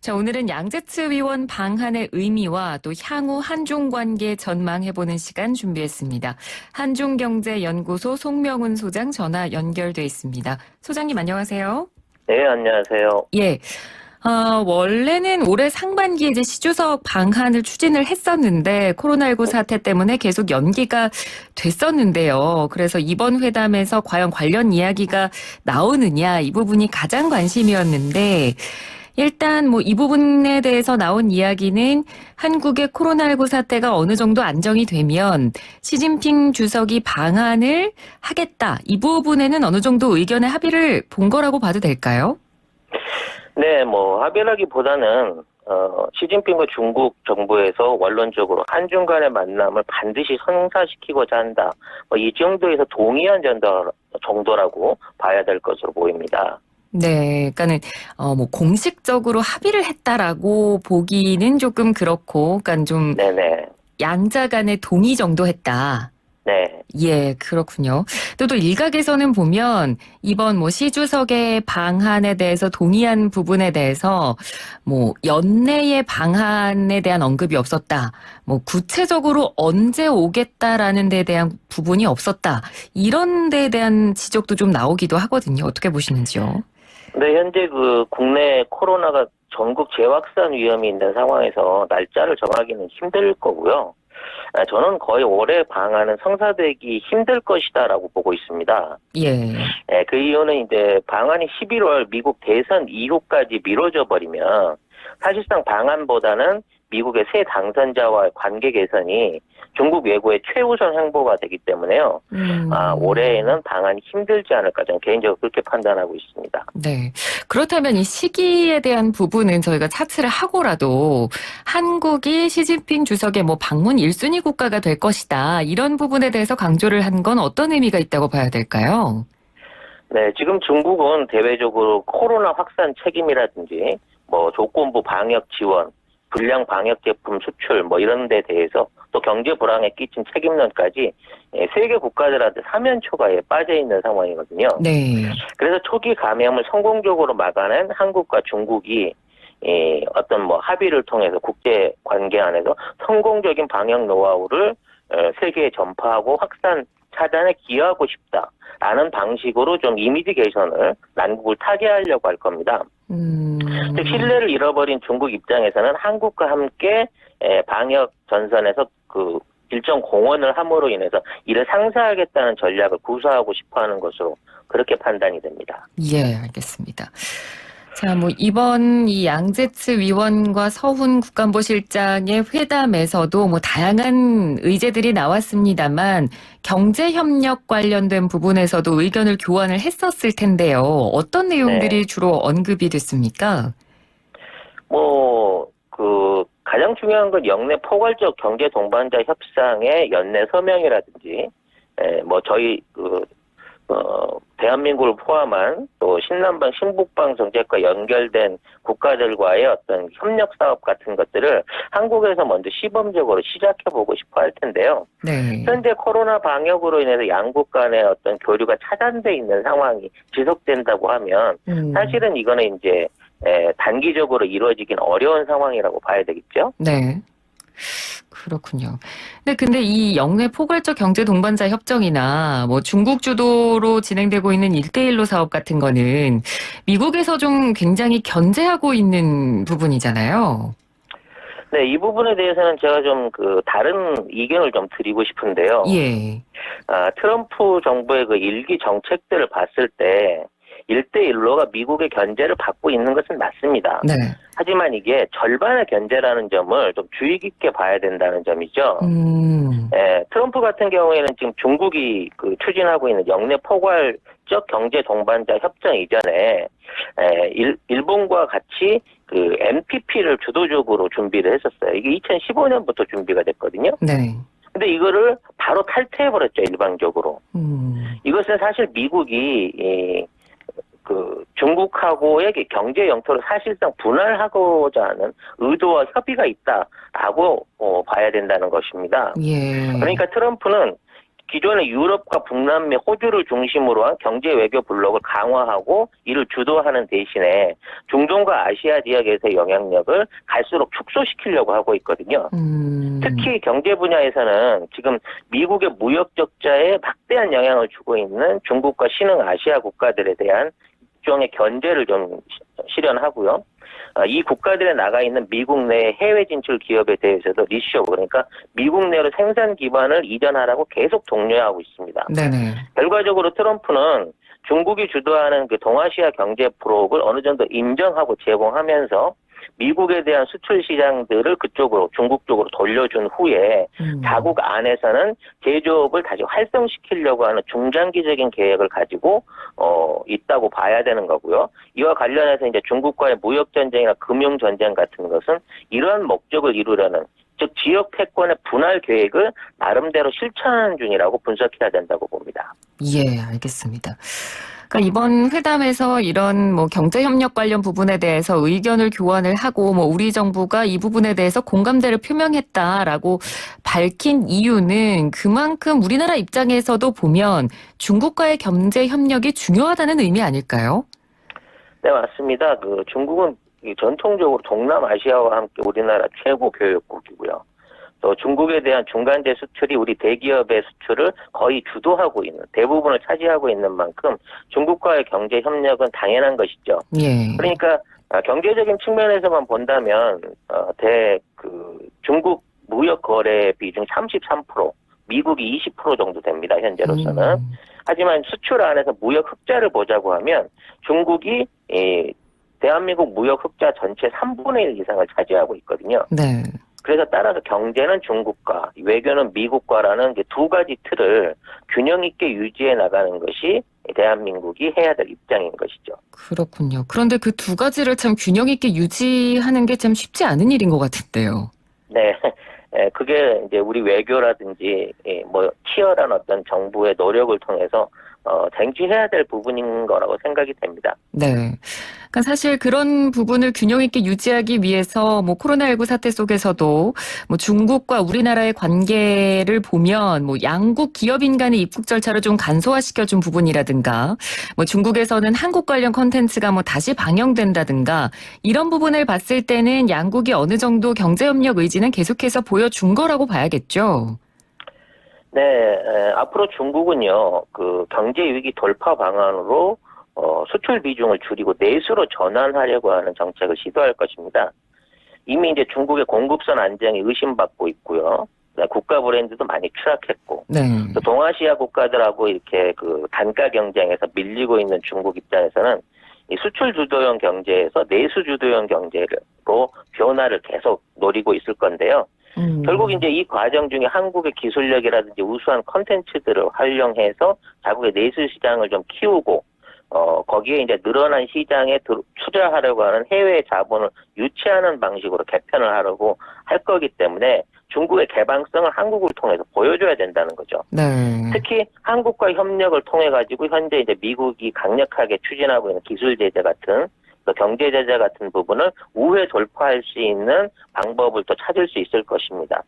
자, 오늘은 양재츠 위원 방한의 의미와 또 향후 한중 관계 전망해보는 시간 준비했습니다. 한중경제연구소 송명훈 소장 전화 연결돼 있습니다. 소장님 안녕하세요. 네, 안녕하세요. 예. 원래는 올해 상반기에 이제 시주석 방한을 추진을 했었는데 코로나19 사태 때문에 계속 연기가 됐었는데요. 그래서 이번 회담에서 과연 관련 이야기가 나오느냐 이 부분이 가장 관심이었는데 일단 뭐 이 부분에 대해서 나온 이야기는 한국의 코로나19 사태가 어느 정도 안정이 되면 시진핑 주석이 방한을 하겠다. 이 부분에는 어느 정도 의견의 합의를 본 거라고 봐도 될까요? 네, 합의라기보다는, 시진핑과 중국 정부에서 원론적으로 한중 간의 만남을 반드시 성사시키고자 한다. 이 정도에서 동의한 정도라고 봐야 될 것으로 보입니다. 네, 그러니까는 공식적으로 합의를 했다라고 보기는 조금 그렇고, 그러니까 좀 네네. 양자 간의 동의 정도 했다. 네. 예, 그렇군요. 또 일각에서는 보면 이번 시 주석의 방한에 대해서 동의한 부분에 대해서 연내의 방한에 대한 언급이 없었다. 구체적으로 언제 오겠다라는 데 대한 부분이 없었다. 이런 데에 대한 지적도 좀 나오기도 하거든요. 어떻게 보시는지요? 네, 현재 국내 코로나가 전국 재확산 위험이 있는 상황에서 날짜를 정하기는 힘들 거고요. 저는 거의 올해 방한은 성사되기 힘들 것이다라고 보고 있습니다. 예. 그 이유는 이제 방한이 11월 미국 대선 이후까지 미뤄져 버리면 사실상 방한보다는 미국의 새 당선자와의 관계 개선이 중국 외교의 최우선 행보가 되기 때문에요. 올해에는 방한이 힘들지 않을까 저는 개인적으로 그렇게 판단하고 있습니다. 네. 그렇다면 이 시기에 대한 부분은 저희가 차치를 하고라도 한국이 시진핑 주석의 방문 1순위 국가가 될 것이다. 이런 부분에 대해서 강조를 한 건 어떤 의미가 있다고 봐야 될까요? 네, 지금 중국은 대외적으로 코로나 확산 책임이라든지 조건부 방역 지원, 불량 방역 제품 수출 이런 데 대해서 또 경제 불황에 끼친 책임론까지 세계 국가들한테 사면초가에 빠져 있는 상황이거든요. 네. 그래서 초기 감염을 성공적으로 막아낸 한국과 중국이 어떤 합의를 통해서 국제 관계 안에서 성공적인 방역 노하우를 세계에 전파하고 확산 차단에 기여하고 싶다라는 방식으로 좀 이미지 개선을 난국을 타개하려고 할 겁니다. 즉 신뢰를 잃어버린 중국 입장에서는 한국과 함께 방역 전선에서 일정 공헌을 함으로 인해서 이를 상쇄하겠다는 전략을 구사하고 싶어하는 것으로 그렇게 판단이 됩니다. 예, 알겠습니다. 자, 이번 이 양재츠 위원과 서훈 국가안보실장의 회담에서도 다양한 의제들이 나왔습니다만 경제협력 관련된 부분에서도 의견을 교환을 했었을 텐데요. 어떤 내용들이 네. 주로 언급이 됐습니까? 가장 중요한 건 영내 포괄적 경제 동반자 협상의 연내 서명이라든지, 저희 대한민국을 포함한 또 신남방, 신북방 정책과 연결된 국가들과의 어떤 협력 사업 같은 것들을 한국에서 먼저 시범적으로 시작해보고 싶어 할 텐데요. 네. 현재 코로나 방역으로 인해서 양국 간의 어떤 교류가 차단돼 있는 상황이 지속된다고 하면 사실은 이거는 이제 단기적으로 이루어지긴 어려운 상황이라고 봐야 되겠죠. 네. 그렇군요. 근데 이 영내 포괄적 경제 동반자 협정이나 중국 주도로 진행되고 있는 1대1로 사업 같은 거는 미국에서 좀 굉장히 견제하고 있는 부분이잖아요. 네, 이 부분에 대해서는 제가 좀 다른 의견을 좀 드리고 싶은데요. 예. 트럼프 정부의 일기 정책들을 봤을 때 1대1로가 미국의 견제를 받고 있는 것은 맞습니다. 네. 하지만 이게 절반의 견제라는 점을 좀 주의 깊게 봐야 된다는 점이죠. 트럼프 같은 경우에는 지금 중국이 추진하고 있는 영내 포괄적 경제 동반자 협정 이전에 일본과 같이 NPP를 주도적으로 준비를 했었어요. 이게 2015년부터 준비가 됐거든요. 네. 근데 이거를 바로 탈퇴해버렸죠, 일방적으로. 이것은 사실 미국이 중국하고의 경제 영토를 사실상 분할하고자 하는 의도와 협의가 있다라고 봐야 된다는 것입니다. 예. 그러니까 트럼프는 기존의 유럽과 북남미, 호주를 중심으로 한 경제 외교 블록을 강화하고 이를 주도하는 대신에 중동과 아시아 지역에서의 영향력을 갈수록 축소시키려고 하고 있거든요. 특히 경제 분야에서는 지금 미국의 무역 적자에 막대한 영향을 주고 있는 중국과 신흥 아시아 국가들에 대한 일종의 견제를 좀 실현하고요. 이 국가들에 나가 있는 미국 내 해외 진출 기업에 대해서도 리쇼, 그러니까 미국 내로 생산 기반을 이전하라고 계속 독려하고 있습니다. 네네. 결과적으로 트럼프는 중국이 주도하는 그 동아시아 경제 블록을 어느 정도 인정하고 제공하면서 미국에 대한 수출 시장들을 그쪽으로, 중국 쪽으로 돌려준 후에 자국 안에서는 제조업을 다시 활성시키려고 하는 중장기적인 계획을 가지고 있다고 봐야 되는 거고요. 이와 관련해서 이제 중국과의 무역 전쟁이나 금융 전쟁 같은 것은 이러한 목적을 이루려는, 즉 지역 패권의 분할 계획을 나름대로 실천하는 중이라고 분석해야 된다고 봅니다. 예, 알겠습니다. 그러니까 이번 회담에서 이런 뭐 경제 협력 관련 부분에 대해서 의견을 교환을 하고 뭐 우리 정부가 이 부분에 대해서 공감대를 표명했다라고 밝힌 이유는 그만큼 우리나라 입장에서도 보면 중국과의 경제 협력이 중요하다는 의미 아닐까요? 네, 맞습니다. 중국은 전통적으로 동남아시아와 함께 우리나라 최고 교역국이고요. 또 중국에 대한 중간재 수출이 우리 대기업의 수출을 거의 주도하고 있는, 대부분을 차지하고 있는 만큼 중국과의 경제 협력은 당연한 것이죠. 예. 그러니까 경제적인 측면에서만 본다면 중국 무역 거래 비중 33%, 미국이 20% 정도 됩니다. 현재로서는. 하지만 수출 안에서 무역 흑자를 보자고 하면 중국이 대한민국 무역 흑자 전체 3분의 1 이상을 차지하고 있거든요. 네. 그래서 따라서 경제는 중국과, 외교는 미국과라는 두 가지 틀을 균형 있게 유지해 나가는 것이 대한민국이 해야 될 입장인 것이죠. 그렇군요. 그런데 그 두 가지를 참 균형 있게 유지하는 게 참 쉽지 않은 일인 것 같은데요. 네. 그게 이제 우리 외교라든지 치열한 어떤 정부의 노력을 통해서 쟁취해야 될 부분인 거라고 생각이 됩니다. 네. 그러니까 사실 그런 부분을 균형 있게 유지하기 위해서 뭐 코로나19 사태 속에서도 뭐 중국과 우리나라의 관계를 보면 뭐 양국 기업인 간의 입국 절차를 좀 간소화시켜준 부분이라든가 뭐 중국에서는 한국 관련 콘텐츠가 뭐 다시 방영된다든가 이런 부분을 봤을 때는 양국이 어느 정도 경제협력 의지는 계속해서 보여준 거라고 봐야겠죠. 네, 앞으로 중국은요, 경제 위기 돌파 방안으로 수출 비중을 줄이고 내수로 전환하려고 하는 정책을 시도할 것입니다. 이미 이제 중국의 공급선 안정이 의심받고 있고요. 국가 브랜드도 많이 추락했고, 네. 또 동아시아 국가들하고 이렇게 단가 경쟁에서 밀리고 있는 중국 입장에서는 이 수출 주도형 경제에서 내수 주도형 경제로 변화를 계속 노리고 있을 건데요. 결국 이제 이 과정 중에 한국의 기술력이라든지 우수한 컨텐츠들을 활용해서 자국의 내수 시장을 좀 키우고 거기에 이제 늘어난 시장에 투자하려고 하는 해외 자본을 유치하는 방식으로 개편을 하려고 할 거기 때문에 중국의 개방성을 한국을 통해서 보여줘야 된다는 거죠. 네. 특히 한국과 협력을 통해 가지고 현재 이제 미국이 강력하게 추진하고 있는 기술 제재 같은 경제 제재 같은 부분을 우회 돌파할 수 있는 방법을 또 찾을 수 있을 것입니다.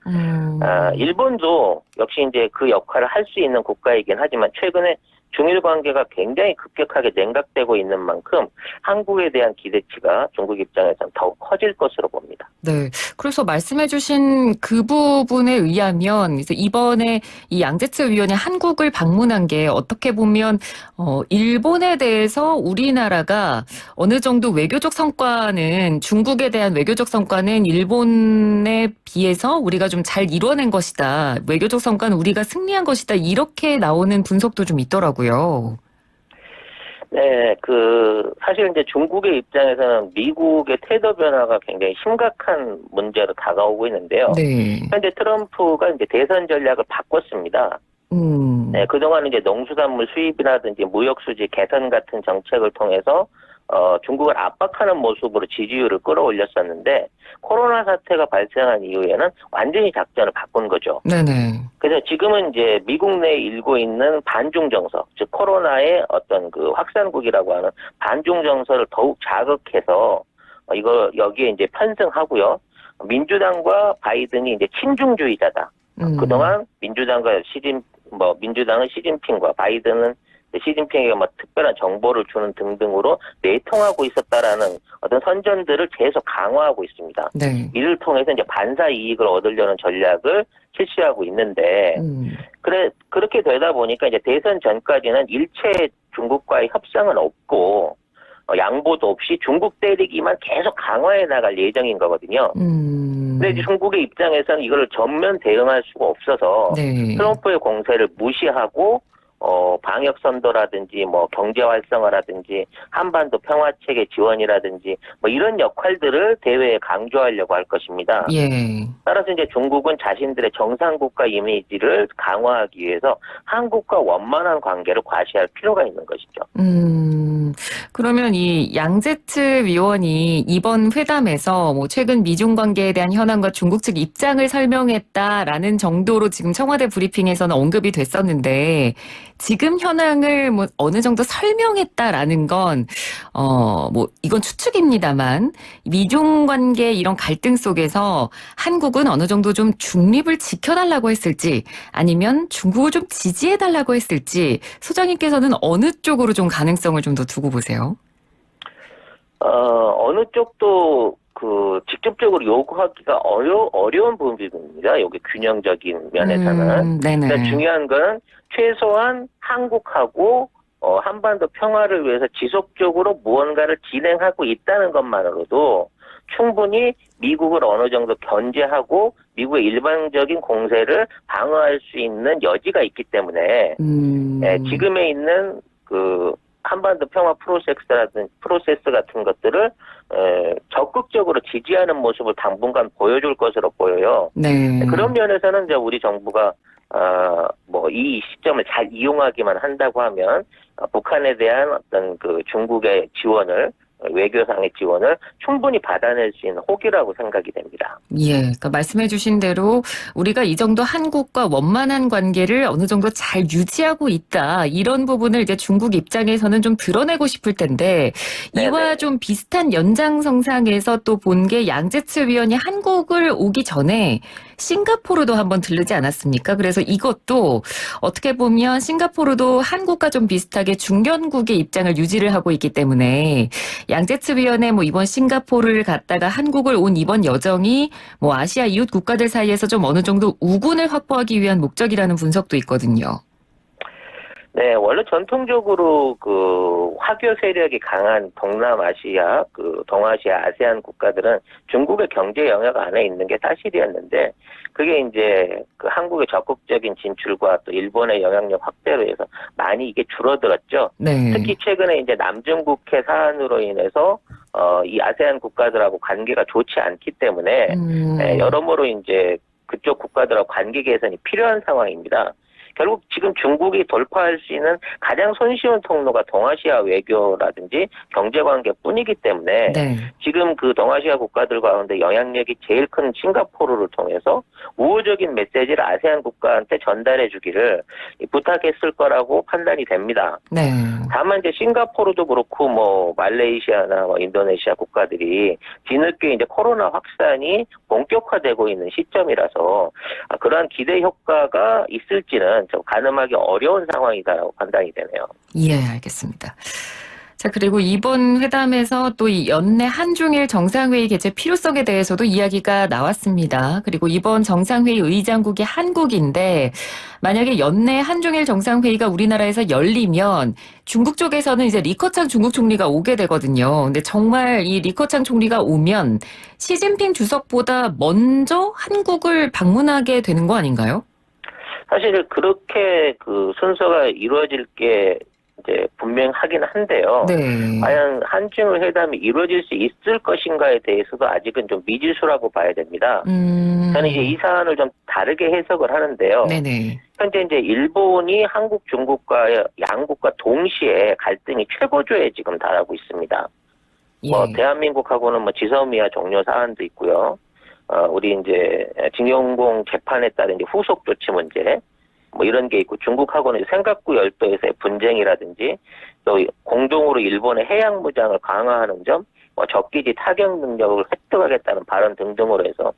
일본도 역시 이제 그 역할을 할 수 있는 국가이긴 하지만 최근에 중일 관계가 굉장히 급격하게 냉각되고 있는 만큼 한국에 대한 기대치가 중국 입장에서는 더욱 커질 것으로 봅니다. 네. 그래서 말씀해 주신 그 부분에 의하면 이번에 이 양재철 위원이 한국을 방문한 게 어떻게 보면 일본에 대해서 우리나라가 어느 정도 외교적 성과는 중국에 대한 외교적 성과는 일본에 비해서 우리가 좀 잘 이뤄낸 것이다. 외교적 성과는 우리가 승리한 것이다. 이렇게 나오는 분석도 좀 있더라고요. 네, 사실 이제 중국의 입장에서는 미국의 태도 변화가 굉장히 심각한 문제로 다가오고 있는데요. 네. 현재 트럼프가 이제 대선 전략을 바꿨습니다. 네, 그동안 이제 농수산물 수입이라든지 무역 수지 개선 같은 정책을 통해서 중국을 압박하는 모습으로 지지율을 끌어올렸었는데 코로나 사태가 발생한 이후에는 완전히 작전을 바꾼 거죠. 네네. 그래서 지금은 이제 미국 내에 일고 있는 반중 정서, 즉 코로나의 어떤 확산국이라고 하는 반중 정서를 더욱 자극해서 여기에 이제 편승하고요. 민주당과 바이든이 이제 친중주의자다. 그동안 민주당과 뭐 민주당은 시진핑과 바이든은 시진핑에게 뭐 특별한 정보를 주는 등등으로 내통하고 있었다라는 어떤 선전들을 계속 강화하고 있습니다. 네. 이를 통해서 이제 반사 이익을 얻으려는 전략을 실시하고 있는데, 그렇게 되다 보니까 이제 대선 전까지는 일체 중국과의 협상은 없고, 양보도 없이 중국 때리기만 계속 강화해 나갈 예정인 거거든요. 근데 이제 중국의 입장에서는 이걸 전면 대응할 수가 없어서 네. 트럼프의 공세를 무시하고 방역 선도라든지 뭐 경제 활성화라든지 한반도 평화 체계 지원이라든지 뭐 이런 역할들을 대회에 강조하려고 할 것입니다. 예. 따라서 이제 중국은 자신들의 정상국가 이미지를 강화하기 위해서 한국과 원만한 관계를 과시할 필요가 있는 것이죠. 그러면 이 양제츠 위원이 이번 회담에서 뭐 최근 미중 관계에 대한 현안과 중국 측 입장을 설명했다라는 정도로 지금 청와대 브리핑에서는 언급이 됐었는데 지금 현황을 뭐 어느 정도 설명했다라는 건 뭐 이건 추측입니다만 미중 관계 이런 갈등 속에서 한국은 어느 정도 좀 중립을 지켜달라고 했을지 아니면 중국을 좀 지지해달라고 했을지 소장님께서는 어느 쪽으로 좀 가능성을 좀 더 두고 보세요? 어느 쪽도 직접적으로 요구하기가 어려운 부분입니다. 여기 균형적인 면에서는. 네네. 근데 중요한 건 최소한 한국하고 한반도 평화를 위해서 지속적으로 무언가를 진행하고 있다는 것만으로도 충분히 미국을 어느 정도 견제하고 미국의 일방적인 공세를 방어할 수 있는 여지가 있기 때문에 지금에 있는 한반도 평화 프로세스 같은 것들을 적극적으로 지지하는 모습을 당분간 보여줄 것으로 보여요. 네. 그런 면에서는 이제 우리 정부가 뭐 이 시점을 잘 이용하기만 한다고 하면 북한에 대한 어떤 중국의 지원을 외교상의 지원을 충분히 받아낼 수 있는 호기라고 생각이 됩니다. 예, 그러니까 말씀해 주신 대로 우리가 이 정도 한국과 원만한 관계를 어느 정도 잘 유지하고 있다. 이런 부분을 이제 중국 입장에서는 좀 드러내고 싶을 텐데 이와 네네. 좀 비슷한 연장선상에서 또 본 게 양제츠 위원이 한국을 오기 전에 싱가포르도 한번 들르지 않았습니까? 그래서 이것도 어떻게 보면 싱가포르도 한국과 좀 비슷하게 중견국의 입장을 유지를 하고 있기 때문에 양제츠 위원회 뭐 이번 싱가포르를 갔다가 한국을 온 이번 여정이 뭐 아시아 이웃 국가들 사이에서 좀 어느 정도 우군을 확보하기 위한 목적이라는 분석도 있거든요. 네, 원래 전통적으로 화교 세력이 강한 동남아시아, 동아시아, 아세안 국가들은 중국의 경제 영역 안에 있는 게 사실이었는데, 그게 이제 한국의 적극적인 진출과 또 일본의 영향력 확대로 해서 많이 이게 줄어들었죠. 네. 특히 최근에 이제 남중국해 사안으로 인해서 이 아세안 국가들하고 관계가 좋지 않기 때문에 여러모로 이제 그쪽 국가들하고 관계 개선이 필요한 상황입니다. 결국 지금 중국이 돌파할 수 있는 가장 손쉬운 통로가 동아시아 외교라든지 경제관계뿐이기 때문에 네. 지금 동아시아 국가들 가운데 영향력이 제일 큰 싱가포르를 통해서 우호적인 메시지를 아세안 국가한테 전달해 주기를 부탁했을 거라고 판단이 됩니다. 네. 다만 이제 싱가포르도 그렇고 뭐 말레이시아나 뭐 인도네시아 국가들이 뒤늦게 이제 코로나 확산이 본격화되고 있는 시점이라서 그러한 기대 효과가 있을지는 좀 가늠하기 어려운 상황이다라고 판단이 되네요. 예, 알겠습니다. 자, 그리고 이번 회담에서 또 이 연내 한중일 정상회의 개최 필요성에 대해서도 이야기가 나왔습니다. 그리고 이번 정상회의 의장국이 한국인데 만약에 연내 한중일 정상회의가 우리나라에서 열리면 중국 쪽에서는 이제 리커창 중국 총리가 오게 되거든요. 근데 정말 이 리커창 총리가 오면 시진핑 주석보다 먼저 한국을 방문하게 되는 거 아닌가요? 사실 그렇게 순서가 이루어질 게 이제 분명하긴 한데요. 네. 과연 한중 회담이 이루어질 수 있을 것인가에 대해서도 아직은 좀 미지수라고 봐야 됩니다. 저는 이제 이 사안을 좀 다르게 해석을 하는데요. 네네. 현재 이제 일본이 한국, 중국과 양국과 동시에 갈등이 최고조에 지금 달하고 있습니다. 예. 뭐 대한민국하고는 뭐 지소미아 종료 사안도 있고요. 우리 이제 징용공 재판에 따른 이제 후속 조치 문제 뭐 이런 게 있고 중국하고는 센카쿠 열도에서의 분쟁이라든지 또 공동으로 일본의 해양 무장을 강화하는 점 적기지 타격 능력을 획득하겠다는 발언 등등으로 해서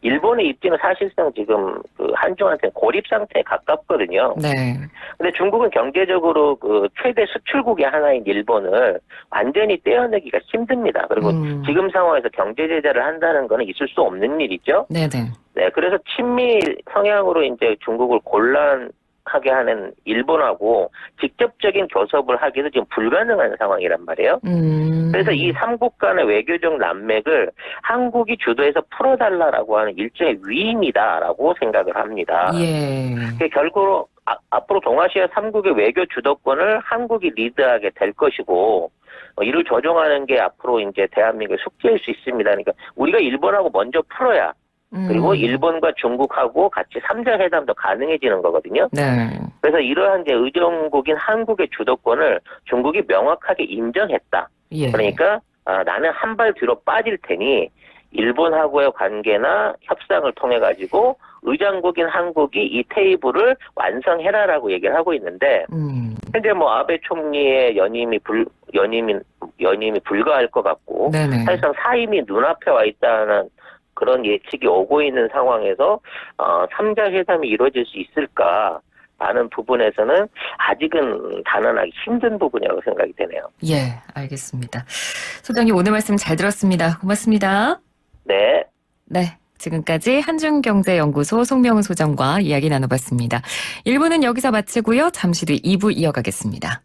일본의 입지는 사실상 지금 그 한중한테 고립 상태에 가깝거든요. 네. 근데 중국은 경제적으로 그 최대 수출국의 하나인 일본을 완전히 떼어내기가 힘듭니다. 그리고 지금 상황에서 경제 제재를 한다는 거는 있을 수 없는 일이죠. 네네. 네, 그래서 친미 성향으로 이제 중국을 곤란하게 하는 일본하고 직접적인 교섭을 하기도 지금 불가능한 상황이란 말이에요. 그래서 이 삼국 간의 외교적 난맥을 한국이 주도해서 풀어달라라고 하는 일종의 위임이다라고 생각을 합니다. 예. 결국 앞으로 동아시아 3국의 외교 주도권을 한국이 리드하게 될 것이고 이를 조정하는 게 앞으로 이제 대한민국의 숙제일 수 있습니다. 그러니까 우리가 일본하고 먼저 풀어야 그리고 일본과 중국하고 같이 3자 회담도 가능해지는 거거든요. 네. 그래서 이러한 이제 의정국인 한국의 주도권을 중국이 명확하게 인정했다. 예. 그러니까 나는 한 발 뒤로 빠질 테니 일본하고의 관계나 협상을 통해 가지고 의장국인 한국이 이 테이블을 완성해라라고 얘기를 하고 있는데 현재 뭐 아베 총리의 연임이 불가할 것 같고 네네. 사실상 사임이 눈앞에 와 있다는 그런 예측이 오고 있는 상황에서 3자 회담이 이루어질 수 있을까? 라는 부분에서는 아직은 단언하기 힘든 부분이라고 생각이 되네요. 예, 알겠습니다. 소장님 오늘 말씀 잘 들었습니다. 고맙습니다. 네. 네. 지금까지 한중경제연구소 송명훈 소장과 이야기 나눠봤습니다. 1부는 여기서 마치고요. 잠시 뒤 2부 이어가겠습니다.